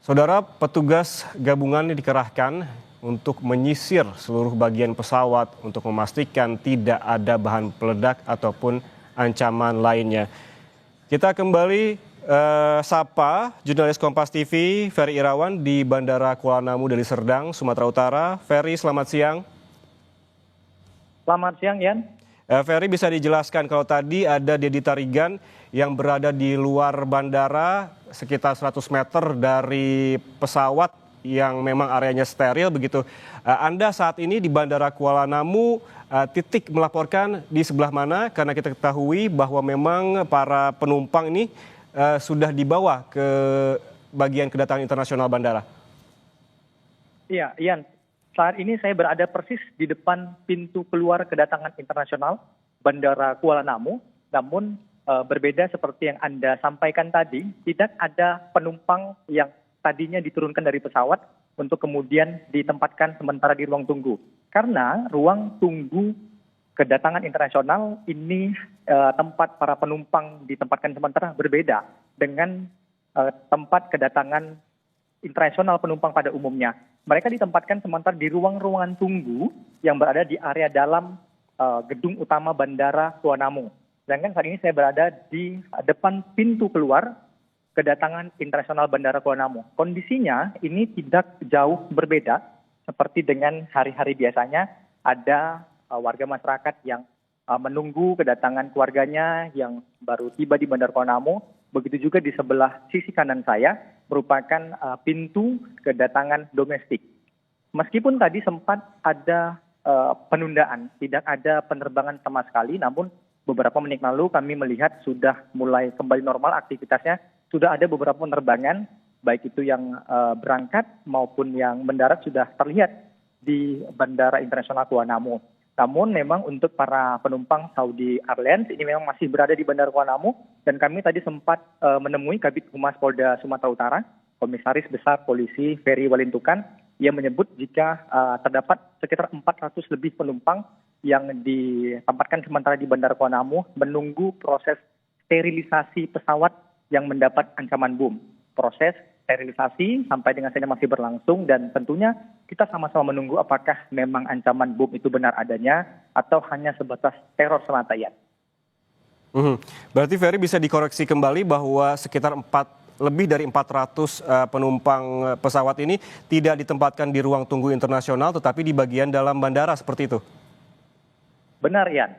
Saudara, petugas gabungan dikerahkan untuk menyisir seluruh bagian pesawat untuk memastikan tidak ada bahan peledak ataupun ancaman lainnya. Kita kembali sapa jurnalis Kompas TV Ferry Irawan di Bandara Kuala Namu, Deli Serdang, Sumatera Utara. Ferry, selamat siang. Selamat siang, Yan. Ferry, bisa dijelaskan kalau tadi ada Dedi Tarigan yang berada di luar bandara sekitar 100 meter dari pesawat yang memang areanya steril begitu. Anda saat ini di Bandara Kuala Namu, titik melaporkan di sebelah mana? Karena kita ketahui bahwa memang para penumpang ini sudah dibawa ke bagian kedatangan internasional bandara. Iya, Yan. Saat ini saya berada persis di depan pintu keluar kedatangan internasional Bandara Kuala Namu. Namun berbeda seperti yang Anda sampaikan tadi, tidak ada penumpang yang tadinya diturunkan dari pesawat untuk kemudian ditempatkan sementara di ruang tunggu. Karena ruang tunggu kedatangan internasional ini tempat para penumpang ditempatkan sementara berbeda dengan tempat kedatangan internasional penumpang pada umumnya. Mereka ditempatkan sementara di ruang-ruangan tunggu yang berada di area dalam gedung utama Bandara Kuala Namu. Sedangkan saat ini saya berada di depan pintu keluar kedatangan internasional Bandara Kuala Namu. Kondisinya ini tidak jauh berbeda seperti dengan hari-hari biasanya. Ada warga masyarakat yang menunggu kedatangan keluarganya yang baru tiba di Bandara Kuala Namu. Begitu juga di sebelah sisi kanan saya merupakan pintu kedatangan domestik. Meskipun tadi sempat ada penundaan, tidak ada penerbangan sama sekali, namun beberapa menit lalu kami melihat sudah mulai kembali normal aktivitasnya. Sudah ada beberapa penerbangan, baik itu yang berangkat maupun yang mendarat sudah terlihat di Bandara Internasional Kuala Namu. Namun memang untuk para penumpang Saudi Airlines ini memang masih berada di Bandara Kuala Namu, dan kami tadi sempat menemui Kabid Humas Polda Sumatera Utara, Komisaris Besar Polisi Ferry Walintukan, yang menyebut jika terdapat sekitar 400 lebih penumpang yang ditempatkan sementara di Bandara Kuala Namu menunggu proses sterilisasi pesawat yang mendapat ancaman bom. Proses sterilisasi sampai dengan saat ini masih berlangsung, dan tentunya kita sama-sama menunggu apakah memang ancaman bom itu benar adanya atau hanya sebatas teror semata, ya. Berarti Ferry bisa dikoreksi kembali bahwa sekitar lebih dari 400 penumpang pesawat ini tidak ditempatkan di ruang tunggu internasional tetapi di bagian dalam bandara, seperti itu? Benar, Yan.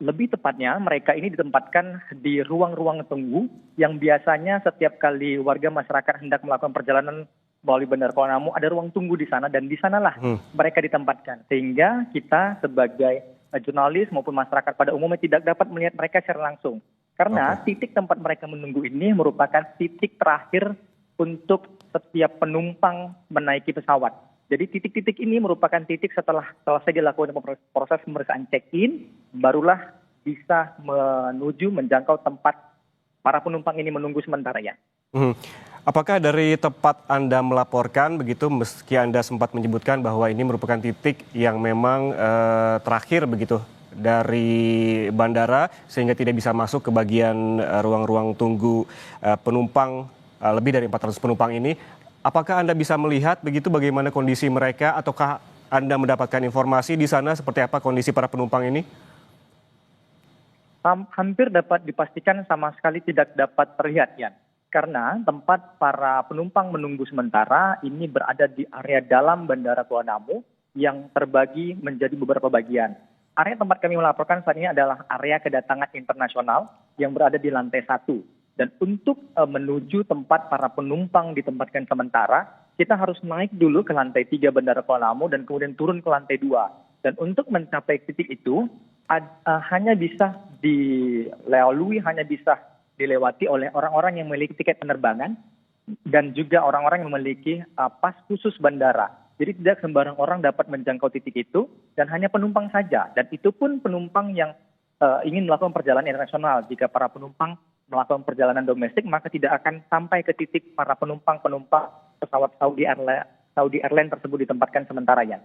Lebih tepatnya mereka ini ditempatkan di ruang-ruang tunggu yang biasanya setiap kali warga masyarakat hendak melakukan perjalanan melalui Bandara Kuala Namu ada ruang tunggu di sana, dan di sanalah mereka ditempatkan. Sehingga kita sebagai jurnalis maupun masyarakat pada umumnya tidak dapat melihat mereka secara langsung. Karena titik tempat mereka menunggu ini merupakan titik terakhir untuk setiap penumpang menaiki pesawat. Jadi titik-titik ini merupakan titik setelah selesai dilakukan proses pemeriksaan check-in, barulah bisa menuju menjangkau tempat para penumpang ini menunggu sementara, ya. Apakah dari tempat Anda melaporkan begitu, meski Anda sempat menyebutkan bahwa ini merupakan titik yang memang terakhir begitu dari bandara sehingga tidak bisa masuk ke bagian ruang-ruang tunggu penumpang lebih dari 400 penumpang ini, apakah Anda bisa melihat begitu bagaimana kondisi mereka, ataukah Anda mendapatkan informasi di sana seperti apa kondisi para penumpang ini? Hampir dapat dipastikan sama sekali tidak dapat terlihat, Yan. Karena tempat para penumpang menunggu sementara ini berada di area dalam Bandara Kuala Namu yang terbagi menjadi beberapa bagian. Area tempat kami melaporkan saat ini adalah area kedatangan internasional yang berada di lantai 1. Dan untuk menuju tempat para penumpang ditempatkan sementara, kita harus naik dulu ke lantai 3 Bandara Kuala Namu dan kemudian turun ke lantai 2. Dan untuk mencapai titik itu, hanya bisa dilalui, hanya bisa dilewati oleh orang-orang yang memiliki tiket penerbangan dan juga orang-orang yang memiliki pas khusus bandara. Jadi tidak sembarang orang dapat menjangkau titik itu, dan hanya penumpang saja. Dan itu pun penumpang yang ingin melakukan perjalanan internasional. Jika para penumpang melakukan perjalanan domestik, maka tidak akan sampai ke titik para penumpang pesawat Saudi Airlines tersebut ditempatkan sementara, ya.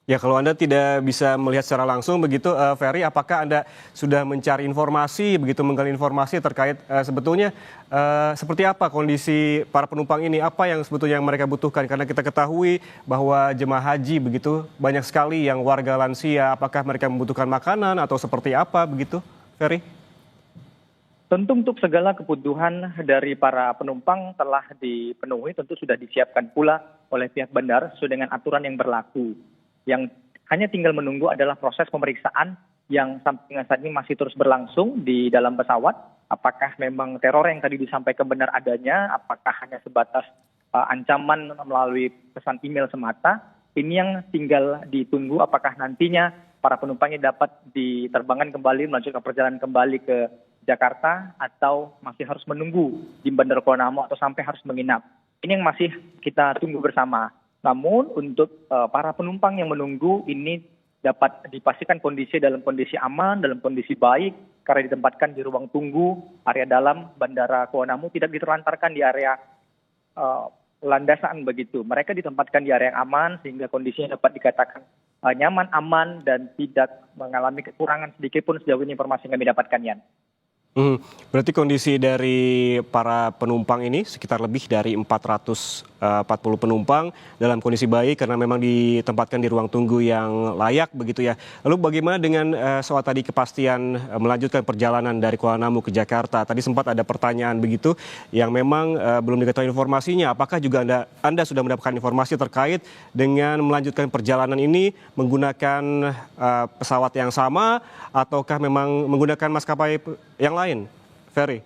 Ya, kalau Anda tidak bisa melihat secara langsung begitu, Ferry, apakah Anda sudah mencari informasi, begitu menggali informasi terkait sebetulnya seperti apa kondisi para penumpang ini, apa yang sebetulnya yang mereka butuhkan? Karena kita ketahui bahwa jemaah haji begitu banyak sekali yang warga lansia, apakah mereka membutuhkan makanan atau seperti apa begitu, Ferry? Tentu untuk segala kebutuhan dari para penumpang telah dipenuhi, tentu sudah disiapkan pula oleh pihak bandara sesuai dengan aturan yang berlaku. Yang hanya tinggal menunggu adalah proses pemeriksaan yang sampai dengan saat ini masih terus berlangsung di dalam pesawat. Apakah memang teror yang tadi disampaikan benar adanya, apakah hanya sebatas ancaman melalui pesan email semata. Ini yang tinggal ditunggu apakah nantinya para penumpangnya dapat diterbangkan kembali, melanjutkan perjalanan kembali ke Jakarta atau masih harus menunggu di Bandara Kuala Namu atau sampai harus menginap. Ini yang masih kita tunggu bersama. Namun untuk para penumpang yang menunggu ini dapat dipastikan kondisi dalam kondisi aman, dalam kondisi baik karena ditempatkan di ruang tunggu area dalam Bandara Kuala Namu, tidak diterlantarkan di area landasan begitu. Mereka ditempatkan di area yang aman sehingga kondisinya dapat dikatakan nyaman, aman dan tidak mengalami kekurangan sedikit pun sejauh ini informasi yang kami dapatkan, Yan. Berarti kondisi dari para penumpang ini sekitar lebih dari 440 penumpang dalam kondisi baik karena memang ditempatkan di ruang tunggu yang layak begitu ya. Lalu bagaimana dengan soal tadi kepastian melanjutkan perjalanan dari Kuala Namu ke Jakarta? Tadi sempat ada pertanyaan begitu yang memang belum diketahui informasinya. Apakah juga Anda sudah mendapatkan informasi terkait dengan melanjutkan perjalanan ini menggunakan pesawat yang sama ataukah memang menggunakan maskapai yang lain, Ferry?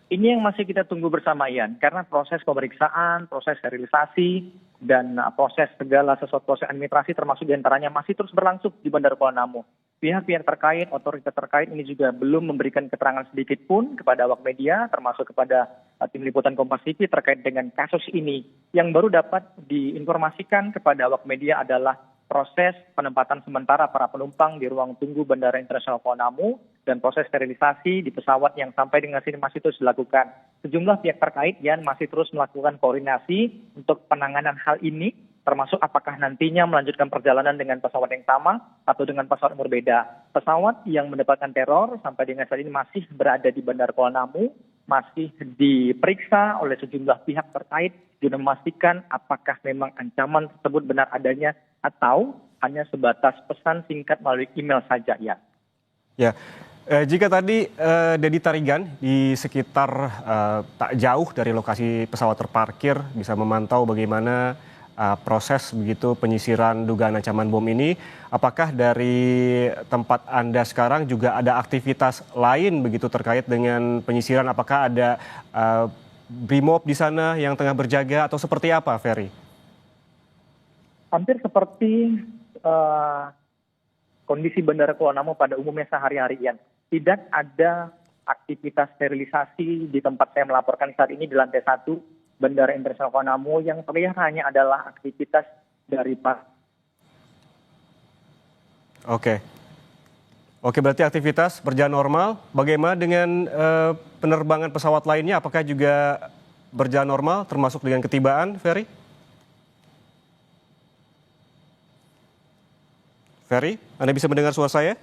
Ini yang masih kita tunggu bersama, Ian, karena proses pemeriksaan, proses sterilisasi, dan proses segala sesuatu proses administrasi termasuk diantaranya masih terus berlangsung di Bandara Kuala Namu. Pihak-pihak terkait, otoritas terkait ini juga belum memberikan keterangan sedikit pun kepada awak media, termasuk kepada tim liputan Kompas TV terkait dengan kasus ini. Yang baru dapat diinformasikan kepada awak media adalah proses penempatan sementara para penumpang di ruang tunggu Bandara Internasional Kuala Namu dan proses sterilisasi di pesawat yang sampai dengan sini masih terus dilakukan. Sejumlah pihak terkait yang masih terus melakukan koordinasi untuk penanganan hal ini, termasuk apakah nantinya melanjutkan perjalanan dengan pesawat yang sama atau dengan pesawat yang berbeda. Pesawat yang mendapatkan teror sampai dengan saat ini masih berada di Bandara Kuala Namu, masih diperiksa oleh sejumlah pihak terkait guna memastikan apakah memang ancaman tersebut benar adanya atau hanya sebatas pesan singkat melalui email saja, ya. Ya, jika tadi Dedi Tarigan di sekitar tak jauh dari lokasi pesawat terparkir bisa memantau bagaimana proses begitu penyisiran dugaan ancaman bom ini, apakah dari tempat Anda sekarang juga ada aktivitas lain begitu terkait dengan penyisiran? Apakah ada Brimob di sana yang tengah berjaga atau seperti apa, Ferry? Hampir seperti kondisi Bandara Kuala Namu pada umumnya sehari-hari, Ian. Tidak ada aktivitas sterilisasi di tempat saya melaporkan saat ini di lantai 1 Bandara Internasional Kuala Namu. Yang terlihat hanya adalah aktivitas dari Oke, berarti aktivitas berjalan normal. Bagaimana dengan penerbangan pesawat lainnya? Apakah juga berjalan normal termasuk dengan ketibaan, Ferry? Ferry, Anda bisa mendengar suara saya?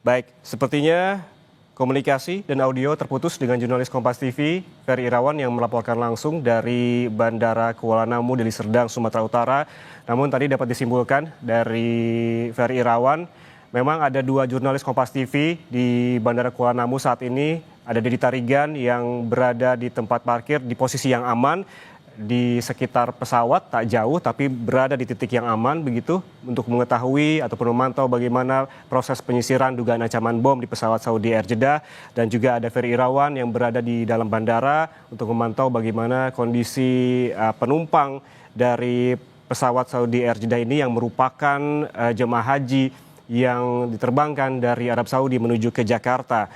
Baik, sepertinya komunikasi dan audio terputus dengan jurnalis Kompas TV, Ferry Irawan yang melaporkan langsung dari Bandara Kuala Namu, Deli Serdang, Sumatera Utara. Namun tadi dapat disimpulkan dari Ferry Irawan, memang ada 2 jurnalis Kompas TV di Bandara Kuala Namu saat ini. Ada Dedi Tarigan yang berada di tempat parkir di posisi yang aman, di sekitar pesawat tak jauh tapi berada di titik yang aman begitu untuk mengetahui ataupun memantau bagaimana proses penyisiran dugaan ancaman bom di pesawat Saudi Air Jeddah, dan juga ada Ferry Irawan yang berada di dalam bandara untuk memantau bagaimana kondisi penumpang dari pesawat Saudi Air Jeddah ini yang merupakan jemaah haji yang diterbangkan dari Arab Saudi menuju ke Jakarta.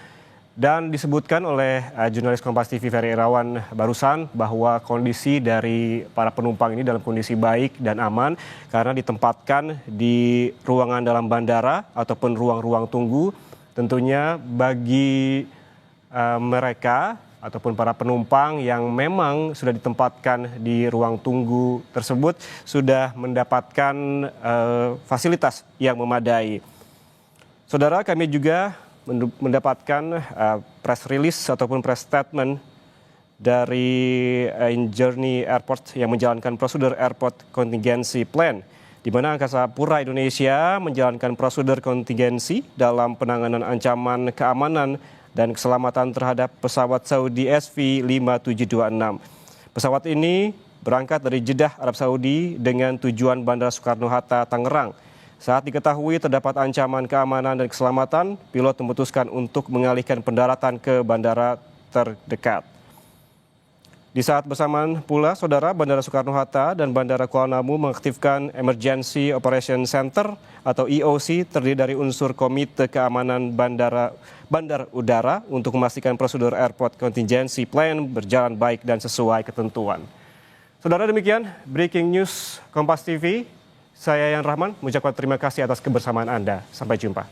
Dan disebutkan oleh jurnalis Kompas TV Ferry Irawan barusan bahwa kondisi dari para penumpang ini dalam kondisi baik dan aman karena ditempatkan di ruangan dalam bandara ataupun ruang-ruang tunggu. Tentunya bagi mereka ataupun para penumpang yang memang sudah ditempatkan di ruang tunggu tersebut sudah mendapatkan fasilitas yang memadai. Saudara, kami juga mendapatkan press release ataupun press statement dari Journey Airport yang menjalankan prosedur Airport Contingency Plan, di mana Angkasa Pura Indonesia menjalankan prosedur kontingensi dalam penanganan ancaman keamanan dan keselamatan terhadap pesawat Saudi SV5726. Pesawat ini berangkat dari Jeddah, Arab Saudi dengan tujuan Bandara Soekarno-Hatta, Tangerang. Saat diketahui terdapat ancaman keamanan dan keselamatan, pilot memutuskan untuk mengalihkan pendaratan ke bandara terdekat. Di saat bersamaan pula, Saudara, Bandara Soekarno-Hatta dan Bandara Kuala Namu mengaktifkan Emergency Operation Center atau EOC terdiri dari unsur Komite Keamanan Bandar Udara untuk memastikan prosedur Airport Contingency Plan berjalan baik dan sesuai ketentuan. Saudara, demikian Breaking News Kompas TV. Saya Yan Rahman mengucapkan terima kasih atas kebersamaan Anda. Sampai jumpa.